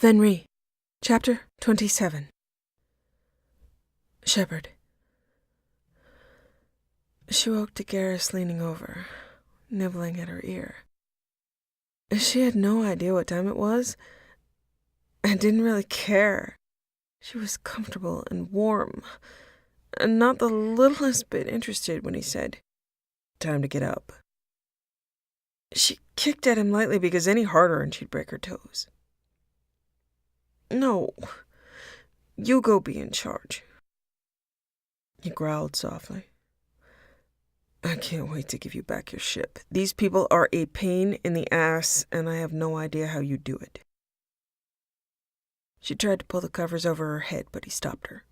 Venri Chapter 27. Shepard. She woke to Garrus leaning over, nibbling at her ear. She had no idea what time it was, and didn't really care. She was comfortable and warm, and not the littlest bit interested when he said, "Time to get up." She kicked at him lightly because any harder and she'd break her toes. "No, you go be in charge." He growled softly. "I can't wait to give you back your ship. These people are a pain in the ass, and I have no idea how you do it." She tried to pull the covers over her head, but he stopped her.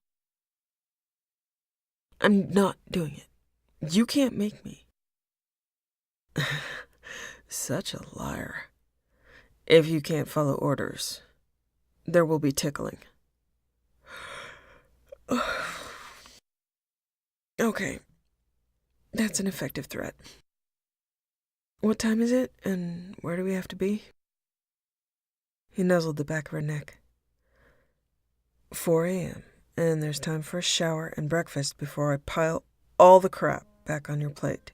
"I'm not doing it. You can't make me." Such a liar. "If you can't follow orders, there will be tickling." Okay, that's an effective threat. What time is it, and where do we have to be? He nuzzled the back of her neck. 4 a.m., and there's time for a shower and breakfast before I pile all the crap back on your plate.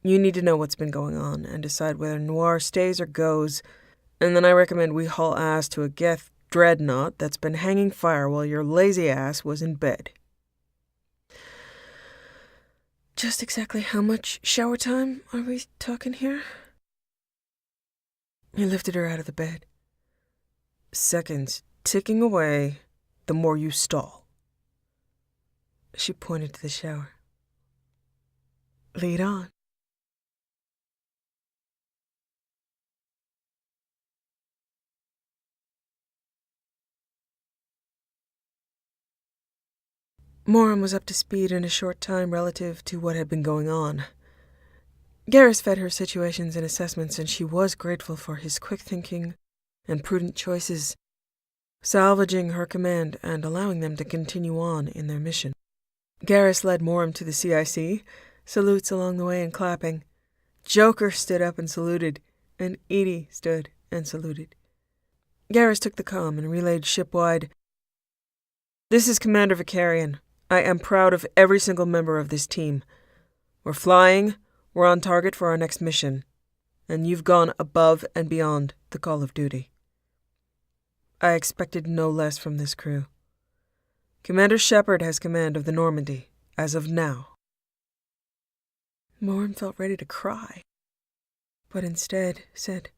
You need to know what's been going on and decide whether Noir stays or goes, and then I recommend we haul ass to a Geth dreadnought that's been hanging fire while your lazy ass was in bed. Just exactly how much shower time are we talking here? He lifted her out of the bed. Seconds ticking away, the more you stall. She pointed to the shower. Lead on. Moram was up to speed in a short time relative to what had been going on. Garrus fed her situations and assessments, and she was grateful for his quick thinking and prudent choices, salvaging her command and allowing them to continue on in their mission. Garrus led Moram to the CIC, salutes along the way and clapping. Joker stood up and saluted, and Edie stood and saluted. Garrus took the comm and relayed shipwide, "This is Commander Shakarian. I am proud of every single member of this team. We're flying, we're on target for our next mission, and you've gone above and beyond the call of duty. I expected no less from this crew. Commander Shepard has command of the Normandy, as of now." Moram felt ready to cry, but instead said,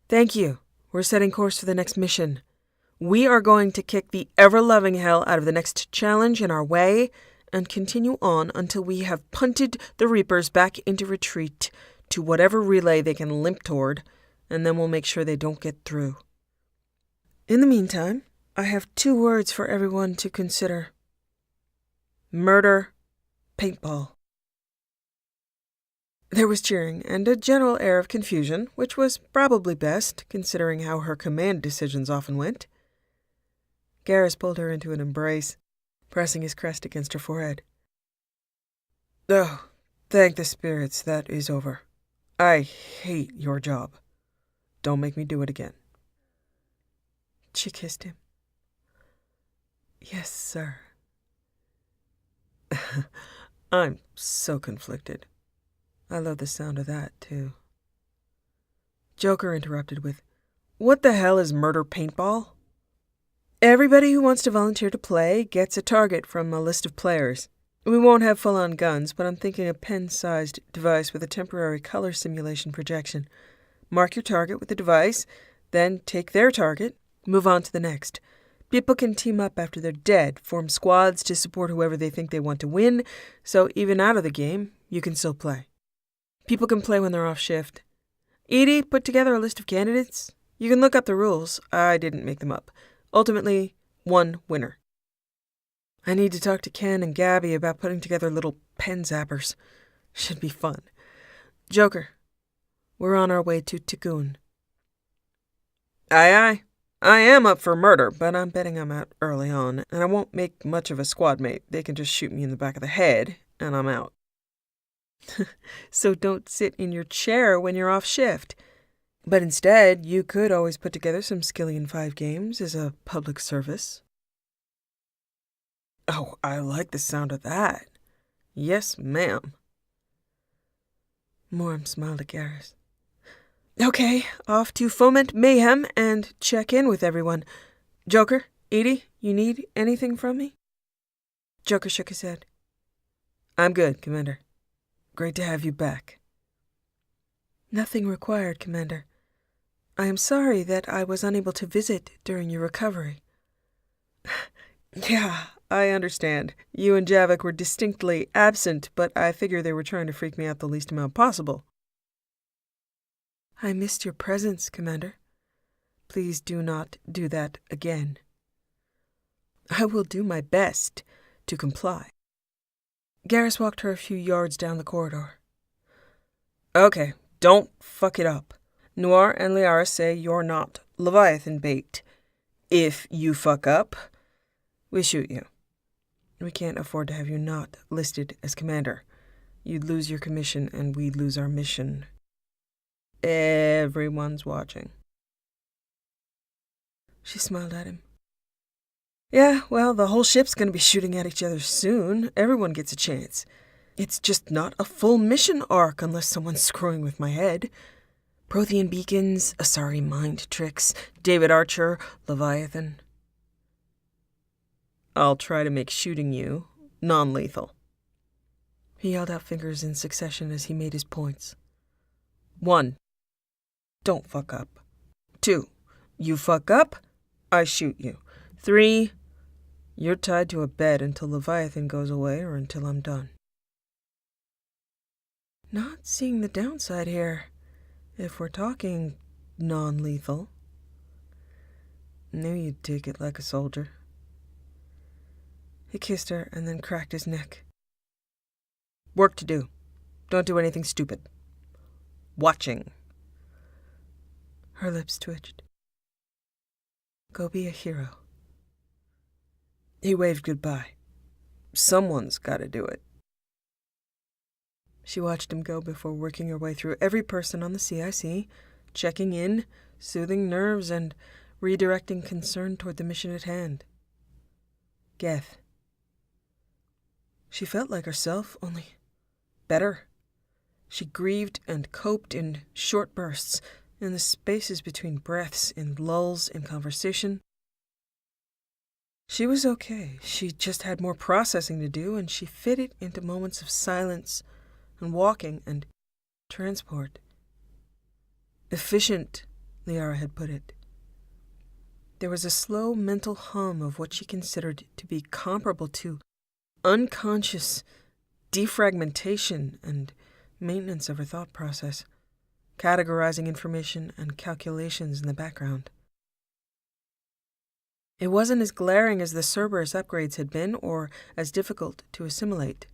"Thank you. We're setting course for the next mission. We are going to kick the ever-loving hell out of the next challenge in our way and continue on until we have punted the Reapers back into retreat to whatever relay they can limp toward, and then we'll make sure they don't get through. In the meantime, I have 2 words for everyone to consider. Murder, paintball." There was cheering and a general air of confusion, which was probably best, considering how her command decisions often went. Garrus pulled her into an embrace, pressing his crest against her forehead. "Oh, thank the spirits, that is over. I hate your job. Don't make me do it again." She kissed him. "Yes, sir." I'm so conflicted. I love the sound of that, too. Joker interrupted with, "What the hell is murder paintball?" "Everybody who wants to volunteer to play gets a target from a list of players. We won't have full-on guns, but I'm thinking a pen-sized device with a temporary color simulation projection. Mark your target with the device, then take their target, move on to the next. People can team up after they're dead, form squads to support whoever they think they want to win, so even out of the game, you can still play. People can play when they're off shift. Edie put together a list of candidates. You can look up the rules. I didn't make them up. Ultimately, 1 winner. I need to talk to Ken and Gabby about putting together little pen zappers. Should be fun. Joker, we're on our way to Tikkun." "Aye, aye. I am up for murder, but I'm betting I'm out early on, and I won't make much of a squad mate. They can just shoot me in the back of the head, and I'm out." "So don't sit in your chair when you're off shift. But instead, you could always put together some Skillian 5 games as a public service. Oh, I like the sound of that. Yes, ma'am. Moram smiled at Garrus. Okay, off to foment mayhem and check in with everyone. Joker, Edie, you need anything from me? Joker shook his head. I'm good, Commander. Great to have you back. Nothing required, Commander. I am sorry that I was unable to visit during your recovery. Yeah, I understand. You and Javik were distinctly absent, but I figure they were trying to freak me out the least amount possible. I missed your presence, Commander. Please do not do that again. I will do my best to comply. Garrus walked her a few yards down the corridor. Okay, don't fuck it up. Noir and Liara say you're not Leviathan bait. If you fuck up, we shoot you. We can't afford to have you not listed as commander. You'd lose your commission and we'd lose our mission. Everyone's watching. She smiled at him. Yeah, well, the whole ship's gonna be shooting at each other soon. Everyone gets a chance. It's just not a full mission arc unless someone's screwing with my head. Prothean beacons, Asari mind tricks, David Archer, Leviathan. I'll try to make shooting you non-lethal. He held out fingers in succession as he made his points. 1. Don't fuck up. 2. You fuck up, I shoot you. 3. You're tied to a bed until Leviathan goes away or until I'm done. Not seeing the downside here, if we're talking non-lethal. Knew you'd take it like a soldier. He kissed her and then cracked his neck. Work to do. Don't do anything stupid. Watching. Her lips twitched. Go be a hero. He waved goodbye. Someone's gotta do it. She watched him go before working her way through every person on the CIC, checking in, soothing nerves, and redirecting concern toward the mission at hand. Geth. She felt like herself, only better. She grieved and coped in short bursts, in the spaces between breaths, in lulls in conversation. She was okay. She just had more processing to do, and she fit it into moments of silence and walking and transport. Efficient, Liara had put it. There was a slow mental hum of what she considered to be comparable to unconscious defragmentation and maintenance of her thought process, categorizing information and calculations in the background. It wasn't as glaring as the Cerberus upgrades had been, or as difficult to assimilate.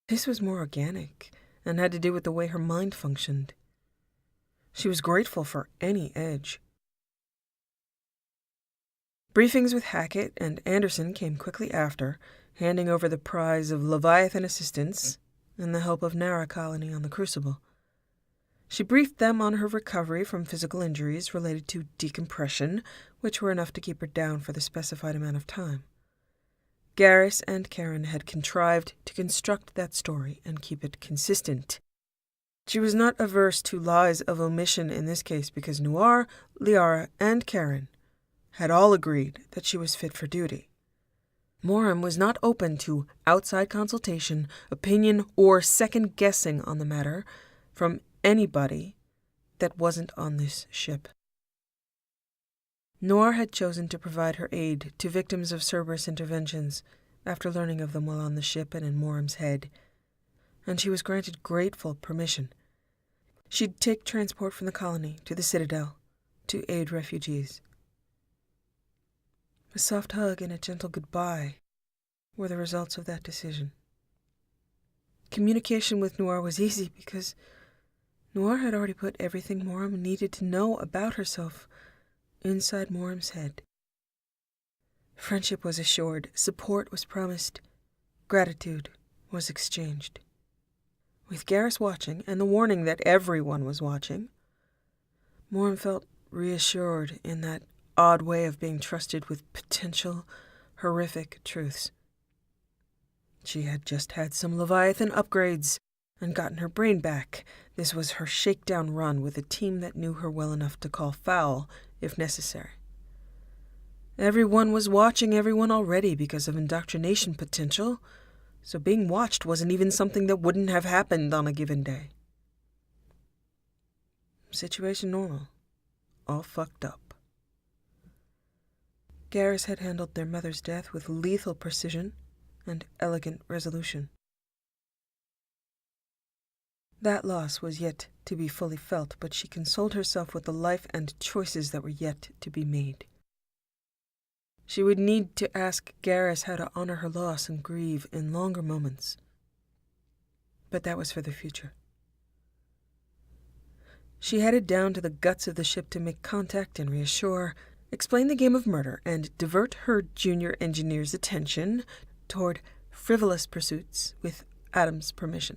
This was more organic, and had to do with the way her mind functioned. She was grateful for any edge. Briefings with Hackett and Anderson came quickly after, handing over the prize of Leviathan assistance and the help of Nara colony on the Crucible. She briefed them on her recovery from physical injuries related to decompression, which were enough to keep her down for the specified amount of time. Garrus and Karen had contrived to construct that story and keep it consistent. She was not averse to lies of omission in this case because Noir, Liara, and Karen had all agreed that she was fit for duty. Moram was not open to outside consultation, opinion, or second-guessing on the matter from anybody that wasn't on this ship. Noir had chosen to provide her aid to victims of Cerberus interventions after learning of them while on the ship and in Moram's head, and she was granted grateful permission. She'd take transport from the colony to the Citadel to aid refugees. A soft hug and a gentle goodbye were the results of that decision. Communication with Noir was easy because Noir had already put everything Moram needed to know about herself inside Moram's head. Friendship was assured, support was promised, gratitude was exchanged. With Garrus watching, and the warning that everyone was watching, Morin felt reassured in that odd way of being trusted with potential, horrific truths. She had just had some Leviathan upgrades and gotten her brain back. This was her shakedown run with a team that knew her well enough to call foul if necessary. Everyone was watching everyone already because of indoctrination potential, so being watched wasn't even something that wouldn't have happened on a given day. Situation normal. All fucked up. Garrus had handled their mother's death with lethal precision and elegant resolution. That loss was yet to be fully felt, but she consoled herself with the life and choices that were yet to be made. She would need to ask Garrus how to honor her loss and grieve in longer moments. But that was for the future. She headed down to the guts of the ship to make contact and reassure, explain the game of murder, and divert her junior engineer's attention toward frivolous pursuits with Adam's permission.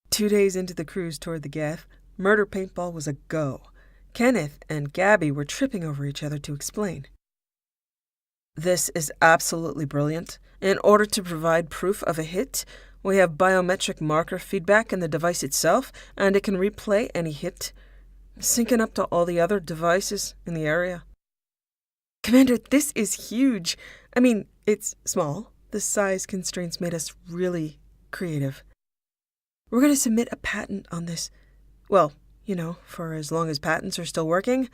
Two days into the cruise toward the Geth, murder paintball was a go. Kenneth and Gabby were tripping over each other to explain. This is absolutely brilliant. In order to provide proof of a hit, we have biometric marker feedback in the device itself, and it can replay any hit, syncing up to all the other devices in the area. Commander, this is huge. I mean, it's small. The size constraints made us really creative. We're going to submit a patent on this. Well, for as long as patents are still working.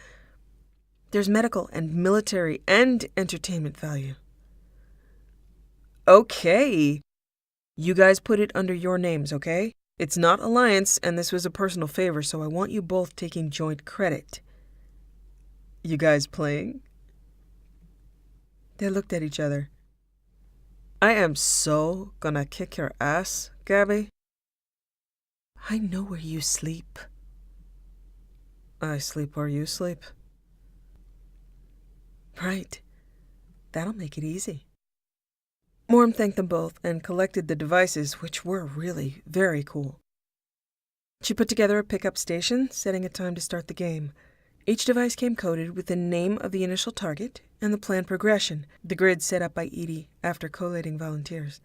There's medical and military and entertainment value. Okay. You guys put it under your names, okay? It's not Alliance, and this was a personal favor, so I want you both taking joint credit. You guys playing? They looked at each other. I am so gonna kick your ass, Gabby. I know where you sleep. I sleep where you sleep. Right. That'll make it easy. Morm thanked them both and collected the devices, which were really very cool. She put together a pickup station, setting a time to start the game. Each device came coded with the name of the initial target and the planned progression, the grid set up by Edie after collating volunteers.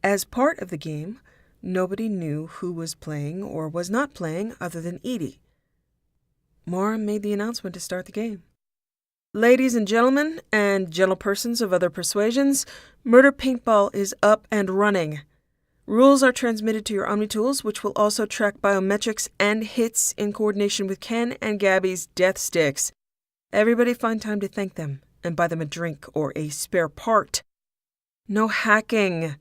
As part of the game, nobody knew who was playing or was not playing other than Edie. Morm made the announcement to start the game. Ladies and gentlemen, and gentlepersons of other persuasions, Murder Paintball is up and running. Rules are transmitted to your OmniTools, which will also track biometrics and hits in coordination with Ken and Gabby's death sticks. Everybody find time to thank them and buy them a drink or a spare part. No hacking.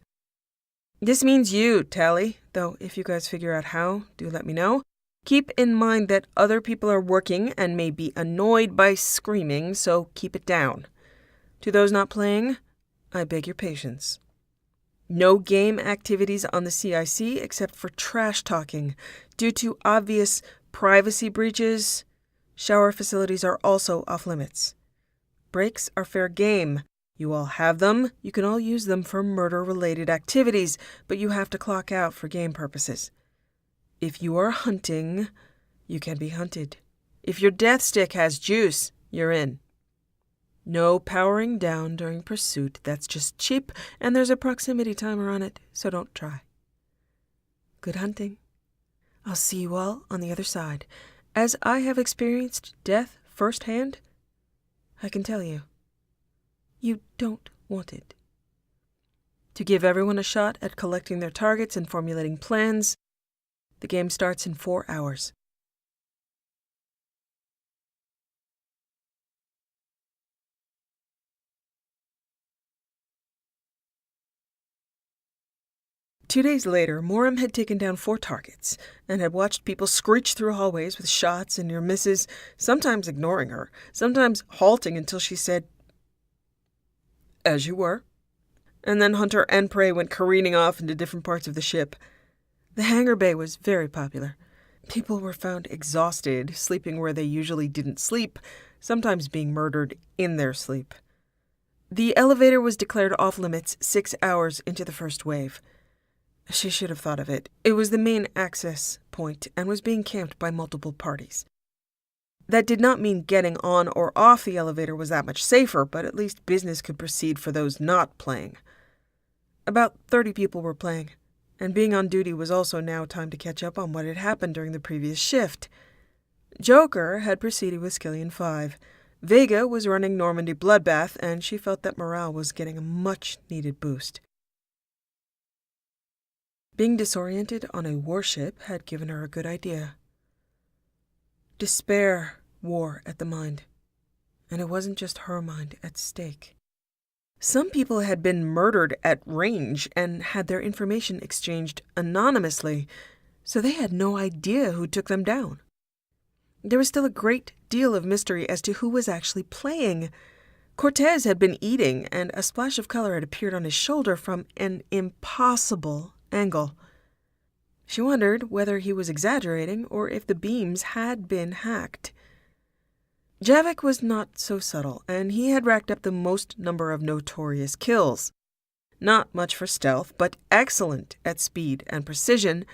This means you, Tally, though if you guys figure out how, do let me know. Keep in mind that other people are working and may be annoyed by screaming, so keep it down. To those not playing, I beg your patience. No game activities on the CIC except for trash talking. Due to obvious privacy breaches, shower facilities are also off limits. Breaks are fair game. You all have them. You can all use them for murder-related activities, but you have to clock out for game purposes. If you are hunting, you can be hunted. If your death stick has juice, you're in. No powering down during pursuit. That's just cheap, and there's a proximity timer on it, so don't try. Good hunting. I'll see you all on the other side. As I have experienced death firsthand, I can tell you, you don't want it. To give everyone a shot at collecting their targets and formulating plans, the game starts in 4 hours. Two days later, Moram had taken down 4 targets and had watched people screech through hallways with shots and near misses, sometimes ignoring her, sometimes halting until she said, "As you were." And then hunter and prey went careening off into different parts of the ship. The hangar bay was very popular. People were found exhausted, sleeping where they usually didn't sleep, sometimes being murdered in their sleep. The elevator was declared off-limits 6 hours into the first wave. She should have thought of it. It was the main access point and was being camped by multiple parties. That did not mean getting on or off the elevator was that much safer, but at least business could proceed for those not playing. About 30 people were playing, and being on duty was also now time to catch up on what had happened during the previous shift. Joker had proceeded with Skillion 5. Vega was running Normandy Bloodbath, and she felt that morale was getting a much-needed boost. Being disoriented on a warship had given her a good idea. Despair wore at the mind, and it wasn't just her mind at stake. Some people had been murdered at range and had their information exchanged anonymously, so they had no idea who took them down. There was still a great deal of mystery as to who was actually playing. Cortez had been eating, and a splash of color had appeared on his shoulder from an impossible angle. She wondered whether he was exaggerating or if the beams had been hacked. Javik was not so subtle, and he had racked up the most number of notorious kills. Not much for stealth, but excellent at speed and precision.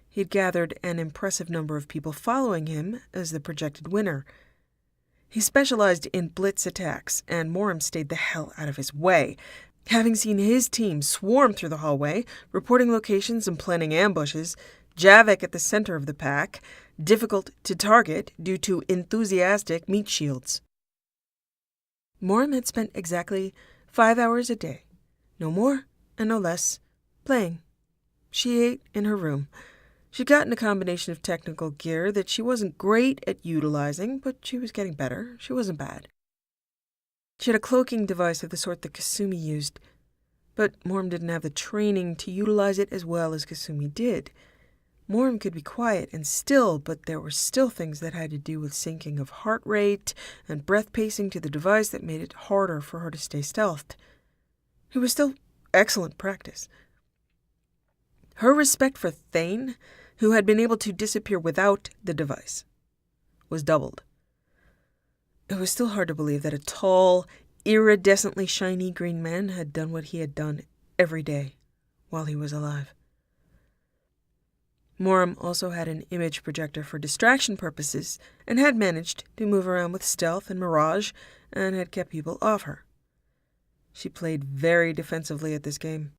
He'd gathered an impressive number of people following him as the projected winner. He specialized in blitz attacks, and Moram stayed the hell out of his way, having seen his team swarm through the hallway, reporting locations and planning ambushes. Javik at the center of the pack, difficult to target due to enthusiastic meat shields. Moram had spent exactly 5 hours a day, no more and no less, playing. She ate in her room. She'd gotten a combination of technical gear that she wasn't great at utilizing, but she was getting better. She wasn't bad. She had a cloaking device of the sort that Kasumi used, but Moram didn't have the training to utilize it as well as Kasumi did. Moram could be quiet and still, but there were still things that had to do with syncing of heart rate and breath pacing to the device that made it harder for her to stay stealthed. It was still excellent practice. Her respect for Thane, who had been able to disappear without the device, was doubled. It was still hard to believe that a tall, iridescently shiny green man had done what he had done every day while he was alive. Moram also had an image projector for distraction purposes and had managed to move around with stealth and mirage and had kept people off her. She played very defensively at this game.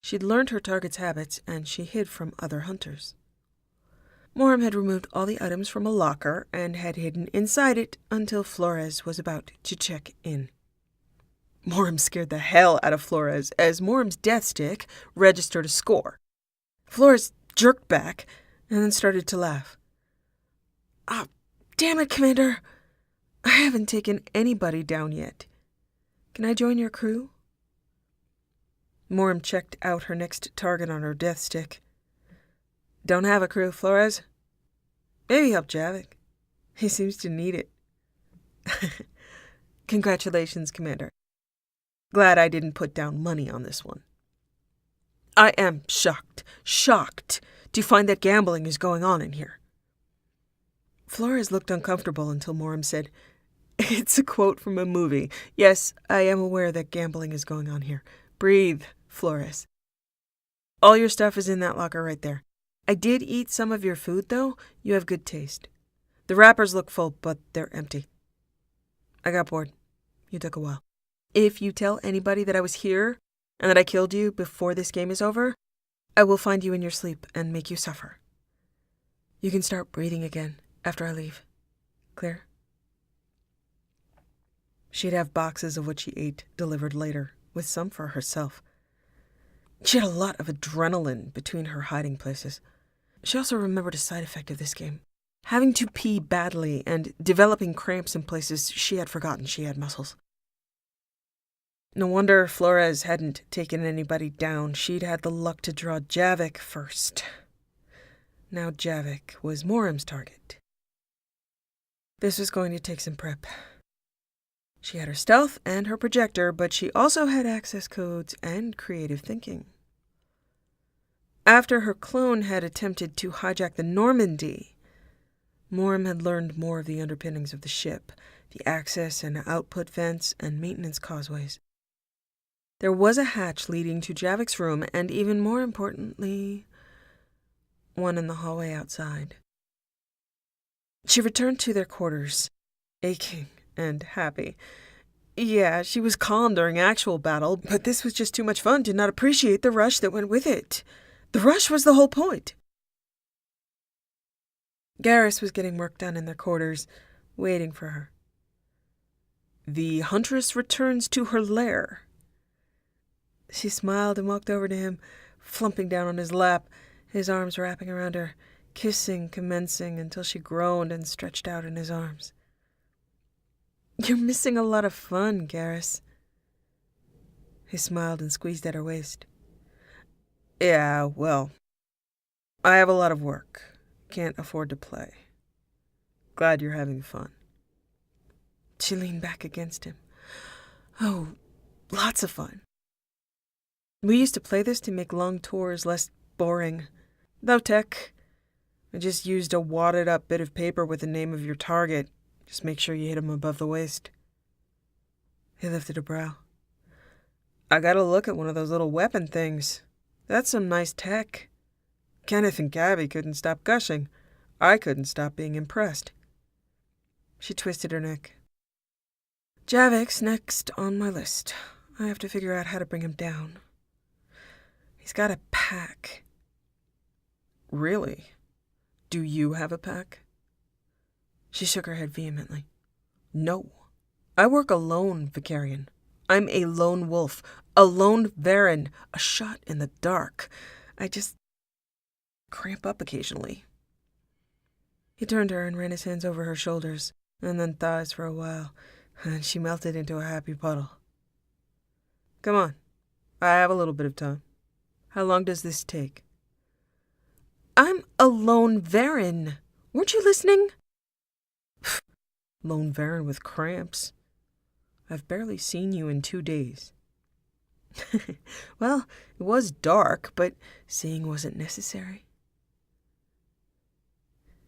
She'd learned her target's habits and she hid from other hunters. Moram had removed all the items from a locker and had hidden inside it until Flores was about to check in. Moram scared the hell out of Flores as Moram's death stick registered a score. Flores jerked back and then started to laugh. "Ah, damn it, Commander! I haven't taken anybody down yet. Can I join your crew?" Moram checked out her next target on her death stick. "Don't have a crew, Flores. Maybe help Javik. He seems to need it." "Congratulations, Commander. Glad I didn't put down money on this one. I am shocked to find that gambling is going on in here." Flores looked uncomfortable until Moram said, "It's a quote from a movie. Yes, I am aware that gambling is going on here. Breathe, Flores. All your stuff is in that locker right there. I did eat some of your food, though. You have good taste. The wrappers look full, but they're empty. I got bored. You took a while. If you tell anybody that I was here and that I killed you before this game is over, I will find you in your sleep and make you suffer. You can start breathing again after I leave. Clear?" She'd have boxes of what she ate delivered later, with some for herself. She had a lot of adrenaline between her hiding places. She also remembered a side effect of this game. Having to pee badly and developing cramps in places she had forgotten she had muscles. No wonder Flores hadn't taken anybody down. She'd had the luck to draw Javik first. Now Javik was Moram's target. This was going to take some prep. She had her stealth and her projector, but she also had access codes and creative thinking. After her clone had attempted to hijack the Normandy, Moram had learned more of the underpinnings of the ship, the access and output vents and maintenance causeways. There was a hatch leading to Javik's room, and even more importantly, one in the hallway outside. She returned to their quarters, aching and happy. Yeah, she was calm during actual battle, but this was just too much fun to not appreciate the rush that went with it. The rush was the whole point. Garrus was getting work done in their quarters, waiting for her. The huntress returns to her lair. She smiled and walked over to him, flumping down on his lap, his arms wrapping around her, kissing, commencing, until she groaned and stretched out in his arms. "You're missing a lot of fun, Garrus." He smiled and squeezed at her waist. "Yeah, well, I have a lot of work. Can't afford to play. Glad you're having fun." She leaned back against him. "Oh, lots of fun. We used to play this to make long tours less boring. No tech. I just used a wadded-up bit of paper with the name of your target. Just make sure you hit him above the waist." He lifted a brow. "I gotta look at one of those little weapon things. That's some nice tech." Kenneth and Gabby couldn't stop gushing. I couldn't stop being impressed. She twisted her neck. "Javik's next on my list. I have to figure out how to bring him down. He's got a pack." "Really? Do you have a pack?" She shook her head vehemently. "No. I work alone, Vicarian. I'm a lone wolf, a lone Varan, a shot in the dark. I just cramp up occasionally." He turned to her and ran his hands over her shoulders, and then thighs for a while, and she melted into a happy puddle. "Come on. I have a little bit of time. How long does this take?" "I'm a lone Varan. Weren't you listening?" "Lone Varan with cramps. I've barely seen you in 2 days. Well, it was dark, but seeing wasn't necessary."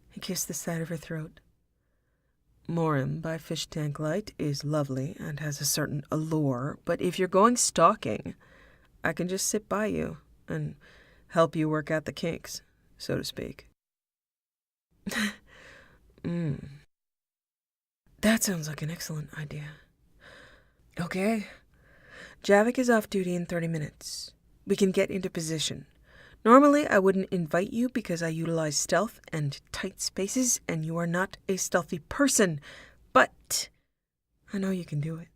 He kissed the side of her throat. "Morim by Fish Tank Light is lovely and has a certain allure, but if you're going stalking, I can just sit by you and help you work out the kinks, so to speak." That sounds like an excellent idea. Okay. Javik is off duty in 30 minutes. We can get into position. Normally, I wouldn't invite you because I utilize stealth and tight spaces, and you are not a stealthy person. But I know you can do it.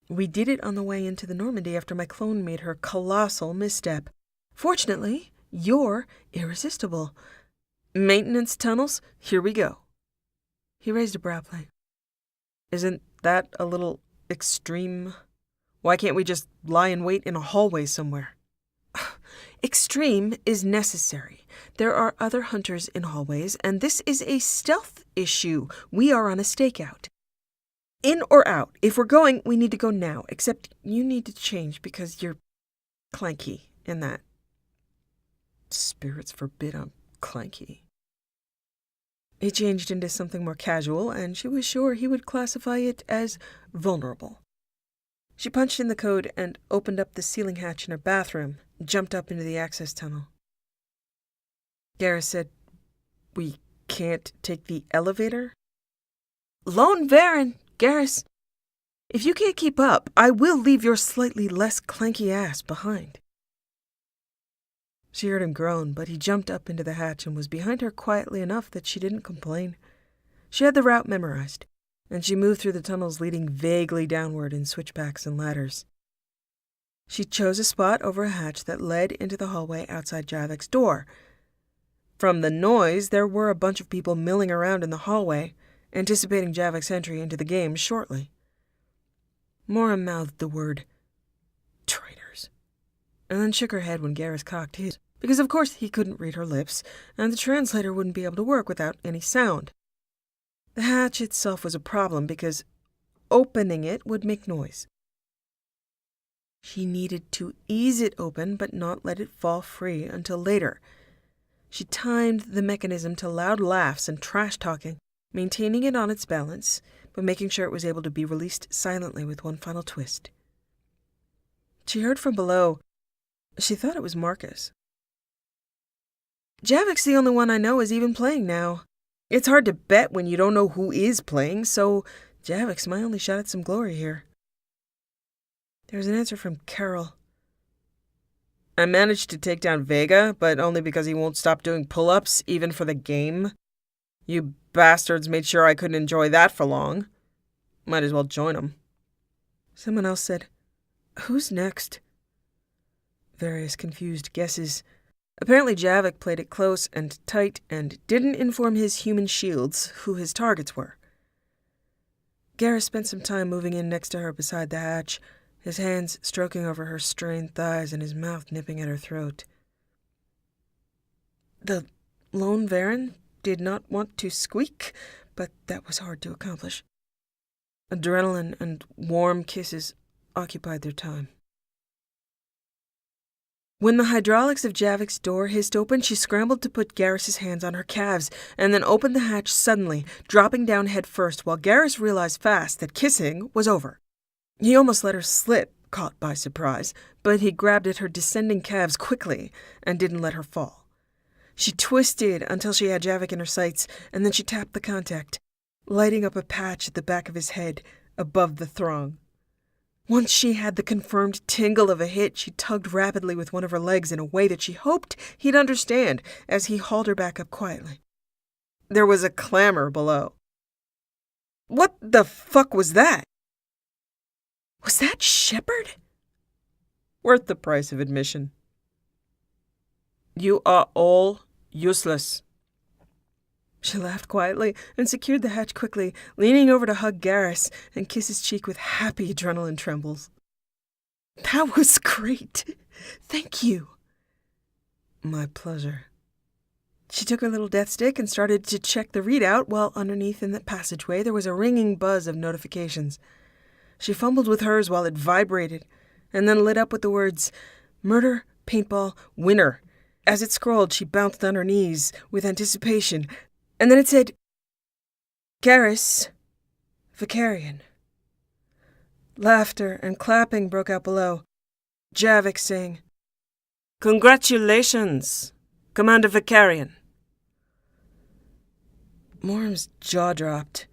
We did it on the way into the Normandy after my clone made her colossal misstep. Fortunately, you're irresistible. Maintenance tunnels, here we go." He raised a brow plane. "Isn't that a little extreme? Why can't we just lie in wait in a hallway somewhere?" "Extreme is necessary. There are other hunters in hallways, and this is a stealth issue. We are on a stakeout. In or out? If we're going, we need to go now, except you need to change because you're clanky in that." "Spirits forbid I'm clanky." He changed into something more casual, and she was sure he would classify it as vulnerable. She punched in the code and opened up the ceiling hatch in her bathroom, jumped up into the access tunnel. Garrus said, "We can't take the elevator?" "Lone Varan, Garrus. If you can't keep up, I will leave your slightly less clanky ass behind." She heard him groan, but he jumped up into the hatch and was behind her quietly enough that she didn't complain. She had the route memorized, and she moved through the tunnels leading vaguely downward in switchbacks and ladders. She chose a spot over a hatch that led into the hallway outside Javik's door. From the noise, there were a bunch of people milling around in the hallway, anticipating Javik's entry into the game shortly. Morim mouthed the word, "traitors," and then shook her head when Garrus cocked his, because of course he couldn't read her lips, and the translator wouldn't be able to work without any sound. The hatch itself was a problem because opening it would make noise. She needed to ease it open but not let it fall free until later. She timed the mechanism to loud laughs and trash-talking, maintaining it on its balance, but making sure it was able to be released silently with one final twist. She heard from below. She thought it was Marcus. "Javik's the only one I know is even playing now. It's hard to bet when you don't know who is playing, so Javik's my only shot at some glory here." There was an answer from Carol. "I managed to take down Vega, but only because he won't stop doing pull-ups, even for the game. You bastards made sure I couldn't enjoy that for long. Might as well join him." Someone else said, "Who's next?" Various confused guesses. Apparently Javik played it close and tight and didn't inform his human shields who his targets were. Garrus spent some time moving in next to her beside the hatch, his hands stroking over her strained thighs and his mouth nipping at her throat. The lone Varen did not want to squeak, but that was hard to accomplish. Adrenaline and warm kisses occupied their time. When the hydraulics of Javik's door hissed open, she scrambled to put Garrus's hands on her calves, and then opened the hatch suddenly, dropping down head first, while Garrus realized fast that kissing was over. He almost let her slip, caught by surprise, but he grabbed at her descending calves quickly and didn't let her fall. She twisted until she had Javik in her sights, and then she tapped the contact, lighting up a patch at the back of his head above the throng. Once she had the confirmed tingle of a hit, she tugged rapidly with one of her legs in a way that she hoped he'd understand as he hauled her back up quietly. There was a clamor below. "What the fuck was that?" "Was that Shepard?" "Worth the price of admission." "You are all useless." She laughed quietly and secured the hatch quickly, leaning over to hug Garrus and kiss his cheek with happy adrenaline trembles. "That was great. Thank you." "My pleasure." She took her little death stick and started to check the readout, while underneath in the passageway there was a ringing buzz of notifications. She fumbled with hers while it vibrated, and then lit up with the words, "Murder, paintball, winner." As it scrolled, she bounced on her knees with anticipation, and then it said, "Garrus, Shakarian." Laughter and clapping broke out below. Javik saying, "Congratulations, Commander Shakarian." Morm's jaw dropped,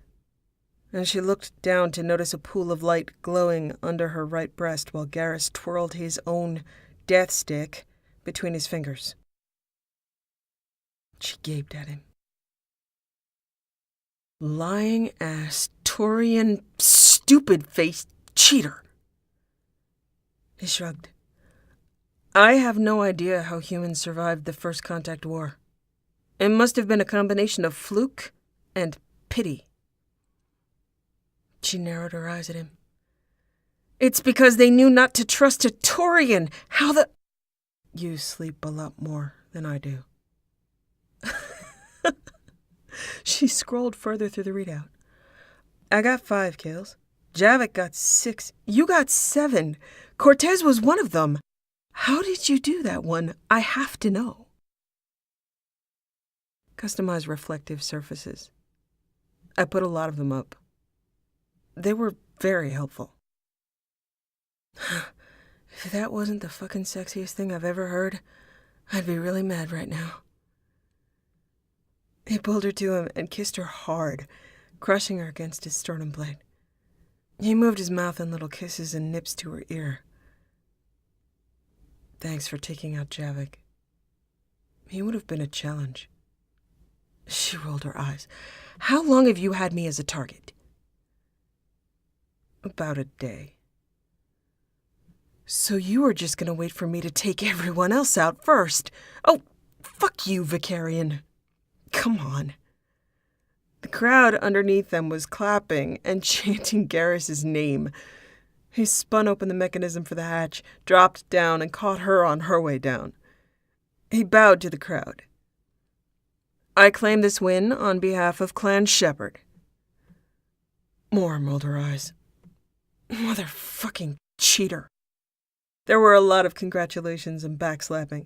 and she looked down to notice a pool of light glowing under her right breast while Garrus twirled his own death stick between his fingers. She gaped at him. "Lying-ass, Turian, stupid-faced cheater." He shrugged. "I have no idea how humans survived the First Contact War. It must have been a combination of fluke and pity." She narrowed her eyes at him. "It's because they knew not to trust a Turian. How the—" "You sleep a lot more than I do." She scrolled further through the readout. "I got 5 kills. Javik got 6. You got 7. Cortez was one of them. How did you do that one? I have to know." Customize reflective surfaces. I put a lot of them up. They were very helpful. If that wasn't the fucking sexiest thing I've ever heard, I'd be really mad right now. He pulled her to him and kissed her hard, crushing her against his sternum blade. He moved his mouth in little kisses and nips to her ear. "Thanks for taking out Javik. He would have been a challenge." She rolled her eyes. "How long have you had me as a target?" "About a day." "So you were just going to wait for me to take everyone else out first? Oh, fuck you, Shakarian. Come on." The crowd underneath them was clapping and chanting Garrus's name. He spun open the mechanism for the hatch, dropped down, and caught her on her way down. He bowed to the crowd. "I claim this win on behalf of Clan Shepard." Morm rolled her eyes. Motherfucking cheater. There were a lot of congratulations and backslapping.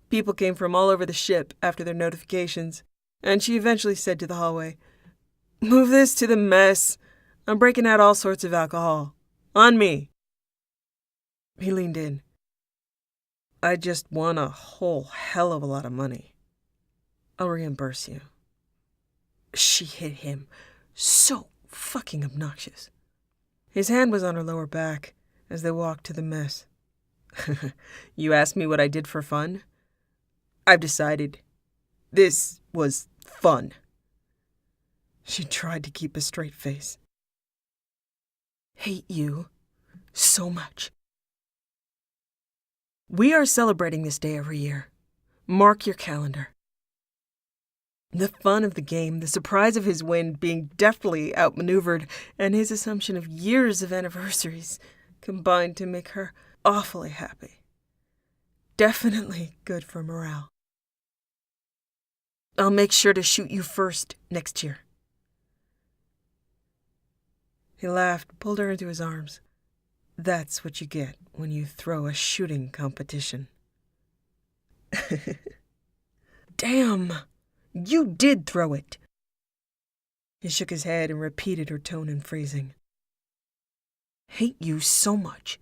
People came from all over the ship after their notifications, and she eventually said to the hallway, "Move this to the mess. I'm breaking out all sorts of alcohol. On me." He leaned in. I just won a whole hell of a lot of money. I'll reimburse you. She hit him. So fucking obnoxious. His hand was on her lower back as they walked to the mess. You asked me what I did for fun? I've decided. This was fun. She tried to keep a straight face. Hate you so much. We are celebrating this day every year. Mark your calendar. The fun of the game, the surprise of his win being deftly outmaneuvered, and his assumption of years of anniversaries combined to make her awfully happy. Definitely good for morale. I'll make sure to shoot you first next year. He laughed, pulled her into his arms. That's what you get when you throw a shooting competition. Damn! You did throw it! He shook his head and repeated her tone and phrasing. Hate you so much.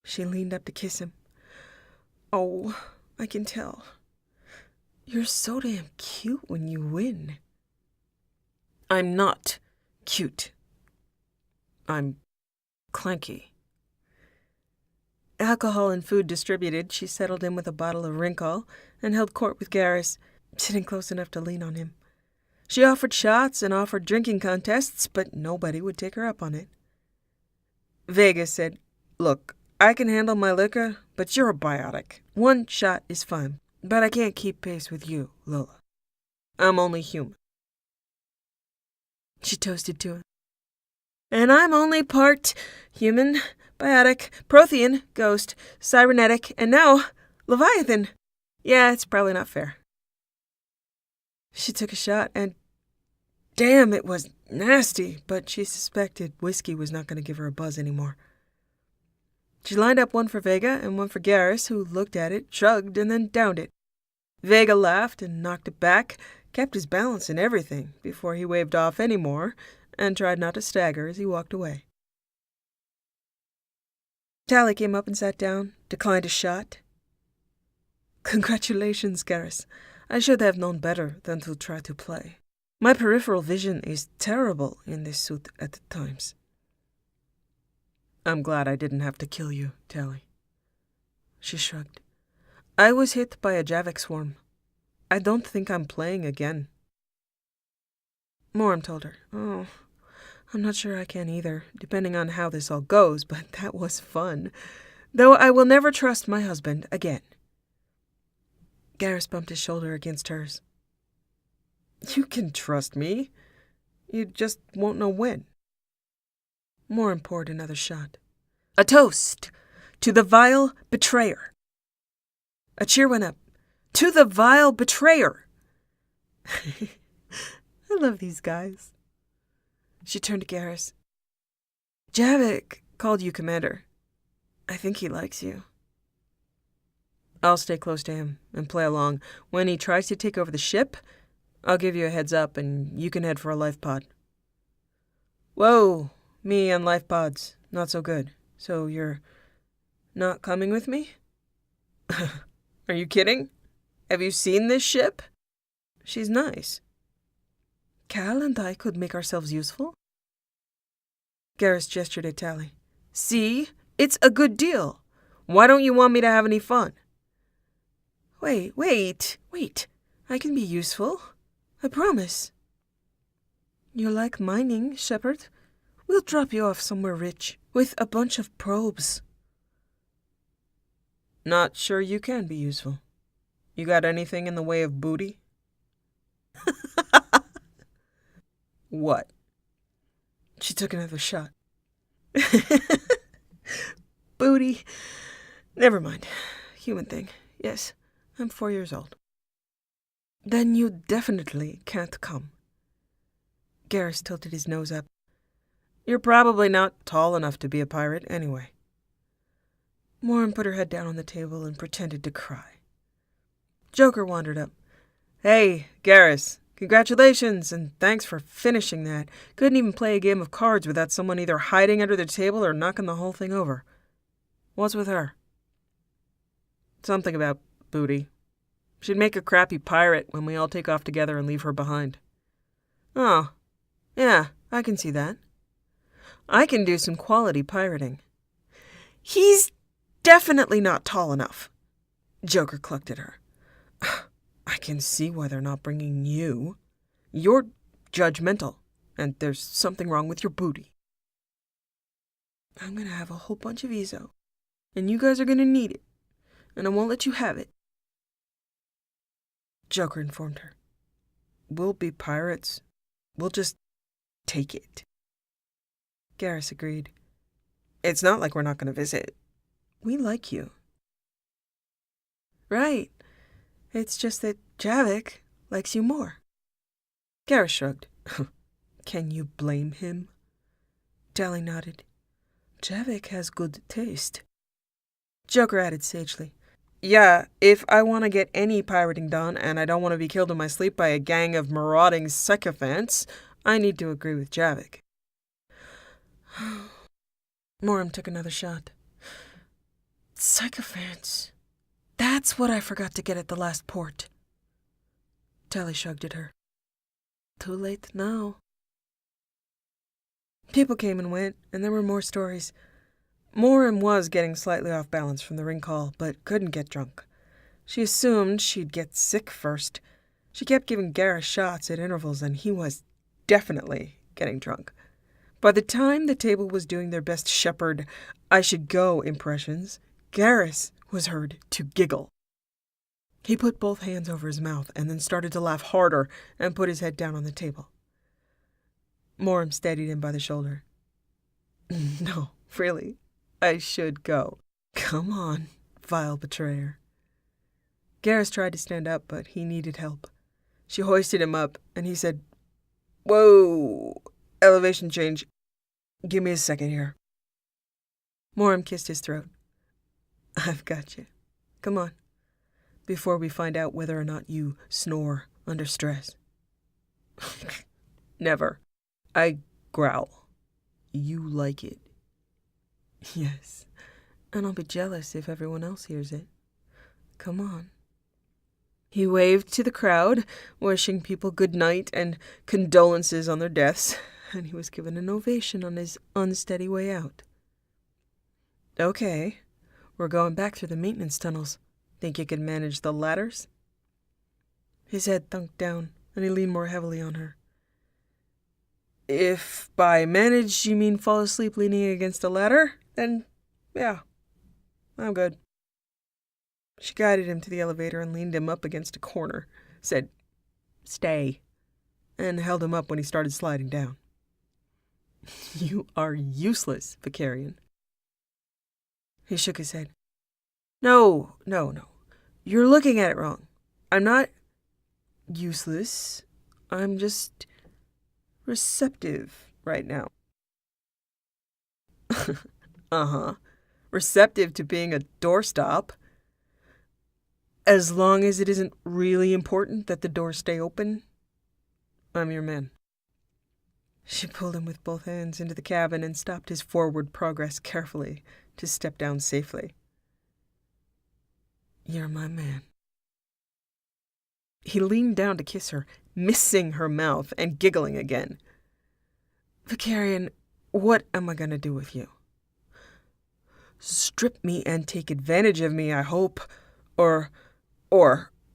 She leaned up to kiss him. Oh, I can tell. You're so damn cute when you win. I'm not cute. I'm clanky. Alcohol and food distributed, she settled in with a bottle of Rincol and held court with Garrus, sitting close enough to lean on him. She offered shots and offered drinking contests, but nobody would take her up on it. Vega said, Look, I can handle my liquor, but you're a biotic. One shot is fine, but I can't keep pace with you, Lola. I'm only human. She toasted to him. And I'm only part human, biotic, Prothean, ghost, cybernetic, and now Leviathan. Yeah, it's probably not fair. She took a shot and, damn, it was nasty, but she suspected whiskey was not going to give her a buzz anymore. She lined up one for Vega and one for Garrus, who looked at it, shrugged, and then downed it. Vega laughed and knocked it back, kept his balance and everything before he waved off any more, and tried not to stagger as he walked away. Tally came up and sat down, declined a shot. Congratulations, Garrus. I should have known better than to try to play. My peripheral vision is terrible in this suit at times. I'm glad I didn't have to kill you, Tally. She shrugged. I was hit by a Javik swarm. I don't think I'm playing again. Moram told her, Oh, I'm not sure I can either, depending on how this all goes, but that was fun. Though I will never trust my husband again. Garrus bumped his shoulder against hers. You can trust me. You just won't know when. Moram poured another shot. A toast to the vile betrayer. A cheer went up. To the vile betrayer. I love these guys. She turned to Garrus. Javik called you Commander. I think he likes you. I'll stay close to him and play along. When he tries to take over the ship, I'll give you a heads up and you can head for a life pod. Whoa, me and life pods, not so good. So you're not coming with me? Are you kidding? Have you seen this ship? She's nice. Cal and I could make ourselves useful. Garrus gestured at Tally. See? It's a good deal. Why don't you want me to have any fun? Wait. I can be useful. I promise. You like mining, Shepard? We'll drop you off somewhere rich, with a bunch of probes. Not sure you can be useful. You got anything in the way of booty? What? She took another shot. Booty. Never mind. Human thing. Yes, I'm 4 years old. Then you definitely can't come. Garrus tilted his nose up. You're probably not tall enough to be a pirate anyway. Moram put her head down on the table and pretended to cry. Joker wandered up. Hey, Garrus. Congratulations, and thanks for finishing that. Couldn't even play a game of cards without someone either hiding under the table or knocking the whole thing over. What's with her? Something about booty. She'd make a crappy pirate when we all take off together and leave her behind. Oh, yeah, I can see that. I can do some quality pirating. He's definitely not tall enough. Joker clucked at her. I can see why they're not bringing you. You're judgmental, and there's something wrong with your booty. I'm gonna have a whole bunch of Ezo, and you guys are gonna need it, and I won't let you have it. Joker informed her. We'll be pirates. We'll just take it. Garrus agreed. It's not like we're not gonna visit. We like you. Right. It's just that Javik likes you more. Garrus shrugged. Can you blame him? Tally nodded. Javik has good taste. Joker added sagely. Yeah, if I want to get any pirating done and I don't want to be killed in my sleep by a gang of marauding sycophants, I need to agree with Javik. Moram took another shot. Sycophants. That's what I forgot to get at the last port. Tally shrugged at her. Too late now. People came and went, and there were more stories. Moram was getting slightly off balance from the ring call, but couldn't get drunk. She assumed she'd get sick first. She kept giving Garrus shots at intervals, and he was definitely getting drunk. By the time the table was doing their best Shepard, I should go impressions, Garrus was heard to giggle. He put both hands over his mouth and then started to laugh harder and put his head down on the table. Moram steadied him by the shoulder. No, really, I should go. Come on, vile betrayer. Garrus tried to stand up, but he needed help. She hoisted him up, and he said, Whoa, elevation change. Give me a second here. Moram kissed his throat. I've got you. Come on, before we find out whether or not you snore under stress. Never. I growl. You like it. Yes, and I'll be jealous if everyone else hears it. Come on. He waved to the crowd, wishing people good night and condolences on their deaths, and he was given an ovation on his unsteady way out. Okay, we're going back through the maintenance tunnels. Think you can manage the ladders? His head thunked down, and he leaned more heavily on her. If by manage you mean fall asleep leaning against a ladder, then yeah, I'm good. She guided him to the elevator and leaned him up against a corner, said, Stay, and held him up when he started sliding down. You are useless, Shakarian. He shook his head. No. You're looking at it wrong. I'm not useless. I'm just receptive right now. Uh-huh. Receptive to being a doorstop. As long as it isn't really important that the doors stay open, I'm your man. She pulled him with both hands into the cabin and stopped his forward progress carefully to step down safely. You're my man. He leaned down to kiss her, missing her mouth and giggling again. Shakarian, what am I going to do with you? Strip me and take advantage of me, I hope. Or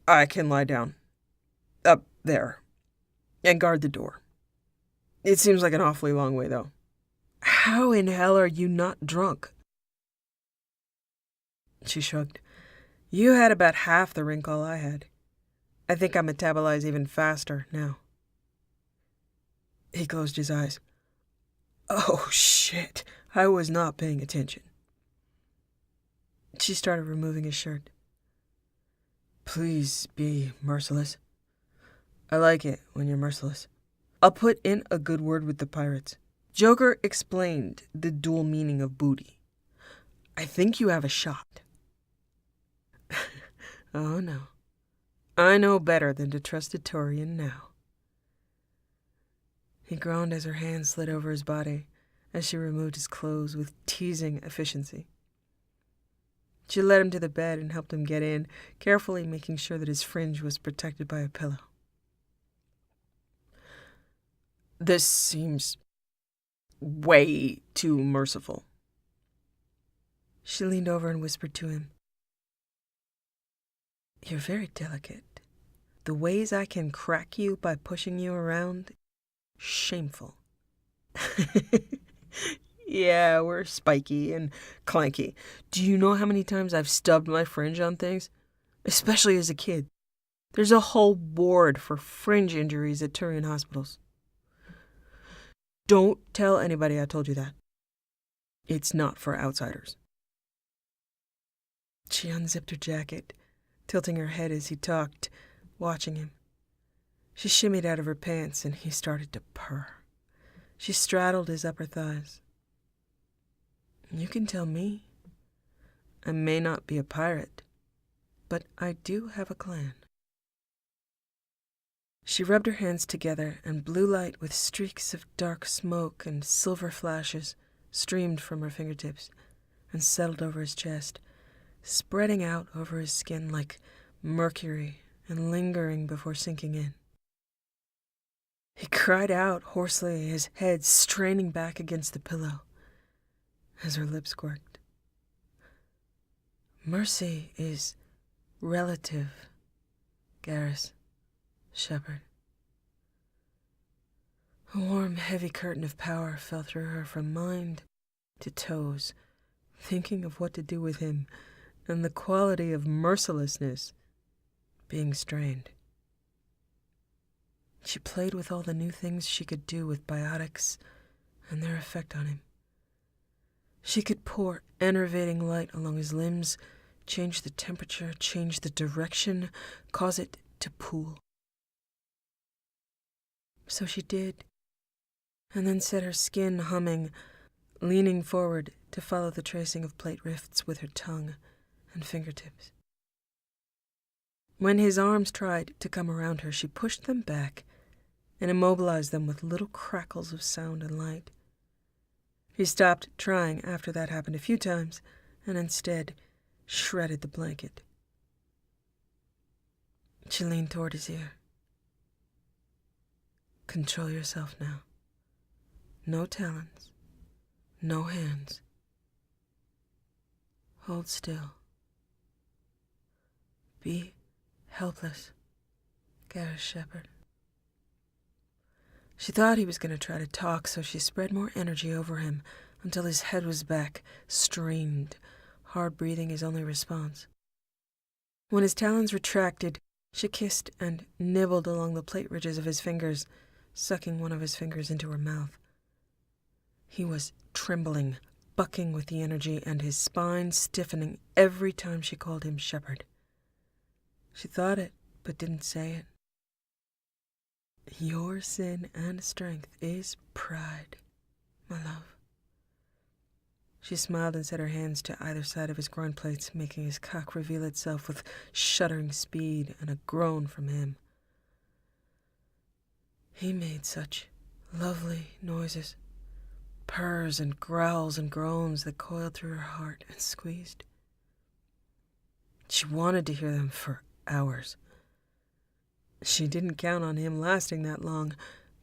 I can lie down. Up there. And guard the door. It seems like an awfully long way, though. How in hell are you not drunk? She shrugged. You had about half the wrinkle I had. I think I metabolize even faster now. He closed his eyes. Oh, shit. I was not paying attention. She started removing his shirt. Please be merciless. I like it when you're merciless. I'll put in a good word with the pirates. Joker explained the dual meaning of booty. I think you have a shot. Oh, no. I know better than to trust a Taurian now. He groaned as her hand slid over his body as she removed his clothes with teasing efficiency. She led him to the bed and helped him get in, carefully making sure that his fringe was protected by a pillow. "This seems way too merciful." She leaned over and whispered to him, "You're very delicate. The ways I can crack you by pushing you around, shameful." "Yeah, we're spiky and clanky. Do you know how many times I've stubbed my fringe on things? Especially as a kid. There's a whole ward for fringe injuries at Turian hospitals." "Don't tell anybody I told you that. It's not for outsiders." She unzipped her jacket, tilting her head as he talked, watching him. She shimmied out of her pants and he started to purr. She straddled his upper thighs. "You can tell me. I may not be a pirate, but I do have a clan." She rubbed her hands together, and blue light with streaks of dark smoke and silver flashes streamed from her fingertips and settled over his chest, spreading out over his skin like mercury and lingering before sinking in. He cried out hoarsely, his head straining back against the pillow as her lips worked. "Mercy is relative, Garrus, Shepard." A warm, heavy curtain of power fell through her from mind to toes, thinking of what to do with him and the quality of mercilessness being strained. She played with all the new things she could do with biotics and their effect on him. She could pour enervating light along his limbs, change the temperature, change the direction, cause it to pool. So she did, and then set her skin humming, leaning forward to follow the tracing of plate rifts with her tongue and fingertips. When his arms tried to come around her, she pushed them back and immobilized them with little crackles of sound and light. He stopped trying after that happened a few times, and instead shredded the blanket. She leaned toward his ear. "Control yourself now. No talons. No hands. Hold still. Be helpless, Garrus Shepard." She thought he was going to try to talk, so she spread more energy over him until his head was back, strained, hard breathing his only response. When his talons retracted, she kissed and nibbled along the plate ridges of his fingers, sucking one of his fingers into her mouth. He was trembling, bucking with the energy, and his spine stiffening every time she called him Shepard. She thought it, but didn't say it. "Your sin and strength is pride, my love." She smiled and set her hands to either side of his groin plates, making his cock reveal itself with shuddering speed and a groan from him. He made such lovely noises, purrs and growls and groans that coiled through her heart and squeezed. She wanted to hear them for hours. She didn't count on him lasting that long.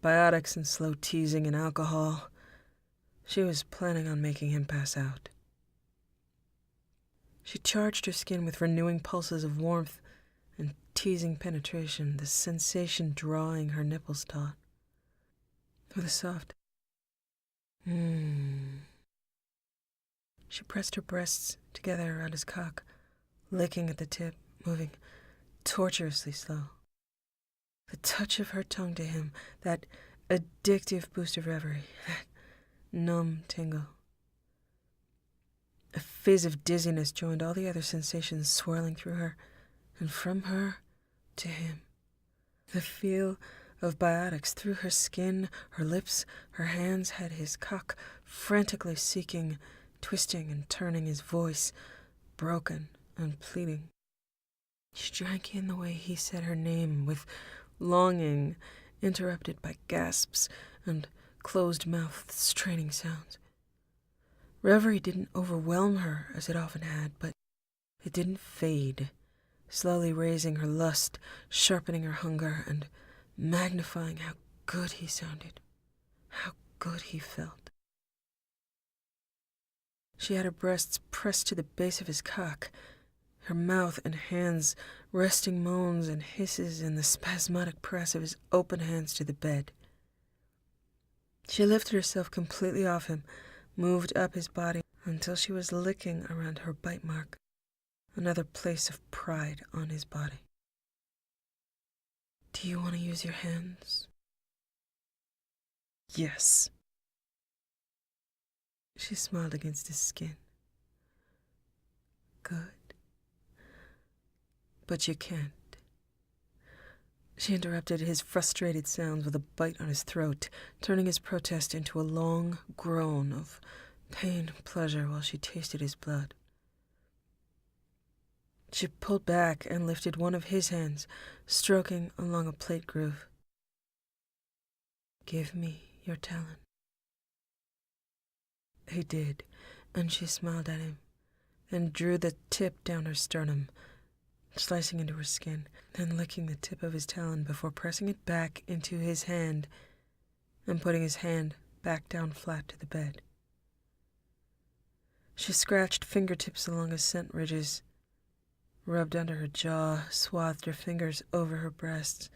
Biotics and slow teasing and alcohol. She was planning on making him pass out. She charged her skin with renewing pulses of warmth and teasing penetration, the sensation drawing her nipples taut. With a soft She pressed her breasts together around his cock, licking at the tip, moving tortuously slow. The touch of her tongue to him, that addictive boost of reverie, that numb tingle. A fizz of dizziness joined all the other sensations swirling through her, and from her to him. The feel of biotics through her skin, her lips, her hands had his cock frantically seeking, twisting and turning, his voice broken and pleading. She drank in the way he said her name with longing interrupted by gasps and closed-mouthed straining sounds. Reverie didn't overwhelm her as it often had, but It didn't fade, slowly raising her lust, sharpening her hunger, and magnifying how good he sounded, how good he felt. She had her breasts pressed to the base of his cock, her mouth and hands resting moans and hisses in the spasmodic press of his open hands to the bed. She lifted herself completely off him, moved up his body until she was licking around her bite mark, another place of pride on his body. "Do you want to use your hands?" "Yes." She smiled against his skin. "Good. But you can't." She interrupted his frustrated sounds with a bite on his throat, turning his protest into a long groan of pain and pleasure while she tasted his blood. She pulled back and lifted one of his hands, stroking along a plate groove. "Give me your talon." He did, and she smiled at him, then drew the tip down her sternum, slicing into her skin, then licking the tip of his talon before pressing it back into his hand and putting his hand back down flat to the bed. She scratched fingertips along his scent ridges, rubbed under her jaw, swathed her fingers over her breasts.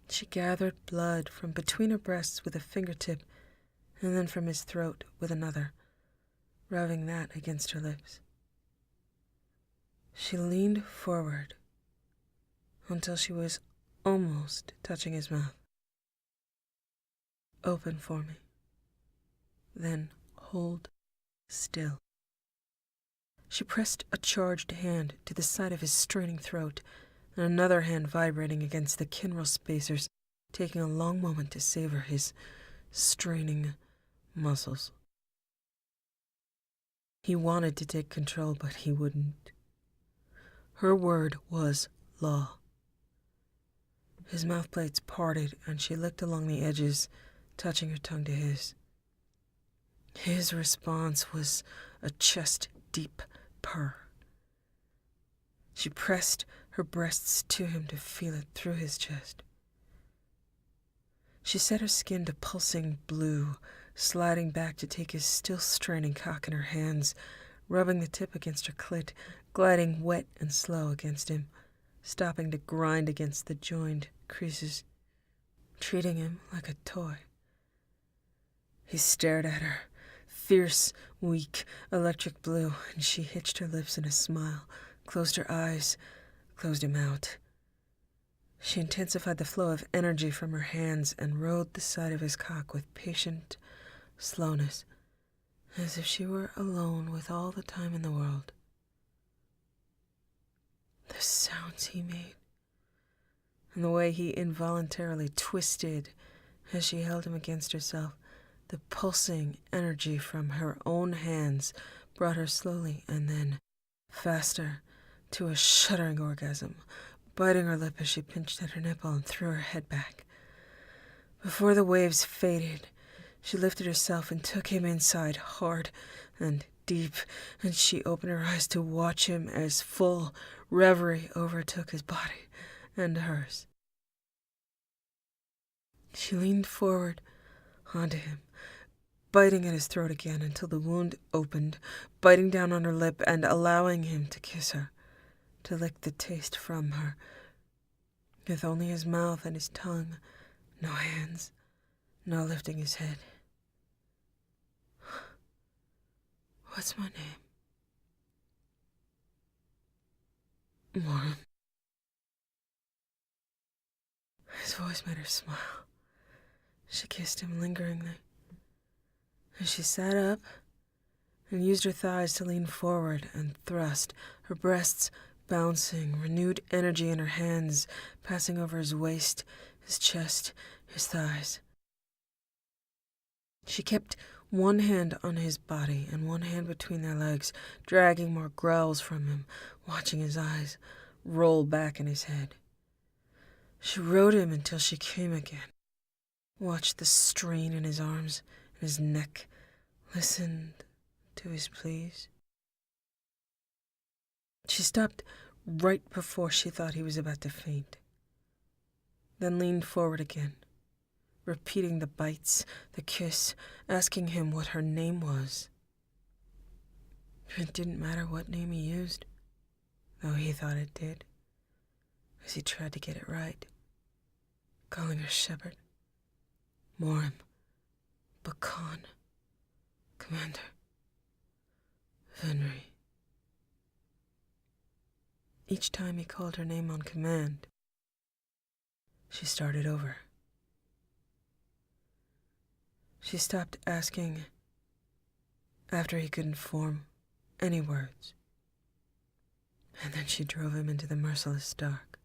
She gathered blood from between her breasts with a fingertip and then from his throat with another, rubbing that against her lips. She leaned forward until she was almost touching his mouth. "Open for me. Then hold still." She pressed a charged hand to the side of his straining throat, and another hand vibrating against the Kinral spacers, taking a long moment to savor his straining muscles. He wanted to take control, but he wouldn't. Her word was law. His mouth plates parted, and she licked along the edges, touching her tongue to his. His response was a chest-deep purr. She pressed her breasts to him to feel it through his chest. She set her skin to pulsing blue, sliding back to take his still straining cock in her hands, rubbing the tip against her clit, gliding wet and slow against him, stopping to grind against the joined creases, treating him like a toy. He stared at her, fierce, weak, electric blue, and she hitched her lips in a smile, closed her eyes, closed him out. She intensified the flow of energy from her hands and rode the side of his cock with patient slowness, as if she were alone with all the time in the world. The sounds he made, and the way he involuntarily twisted as she held him against herself, the pulsing energy from her own hands brought her slowly and then faster to a shuddering orgasm, biting her lip as she pinched at her nipple and threw her head back. Before the waves faded, she lifted herself and took him inside hard and deep, and she opened her eyes to watch him as full reverie overtook his body and hers. She leaned forward onto him, biting at his throat again until the wound opened, biting down on her lip and allowing him to kiss her, to lick the taste from her, with only his mouth and his tongue, no hands, no lifting his head. "What's my name?" "Warren." His voice made her smile. She kissed him lingeringly. As she sat up and used her thighs to lean forward and thrust, her breasts bouncing, renewed energy in her hands, passing over his waist, his chest, his thighs. She kept one hand on his body and one hand between their legs, dragging more growls from him, watching his eyes roll back in his head. She rode him until she came again, watched the strain in his arms and his neck, listened to his pleas. She stopped right before she thought he was about to faint, then leaned forward again, repeating the bites, the kiss, asking him what her name was. It didn't matter what name he used, though he thought it did, as he tried to get it right, calling her Shepard, Morim, Bakan, Commander, Venri. Each time he called her name on command, she started over. She stopped asking after he couldn't form any words, and then she drove him into the merciless dark.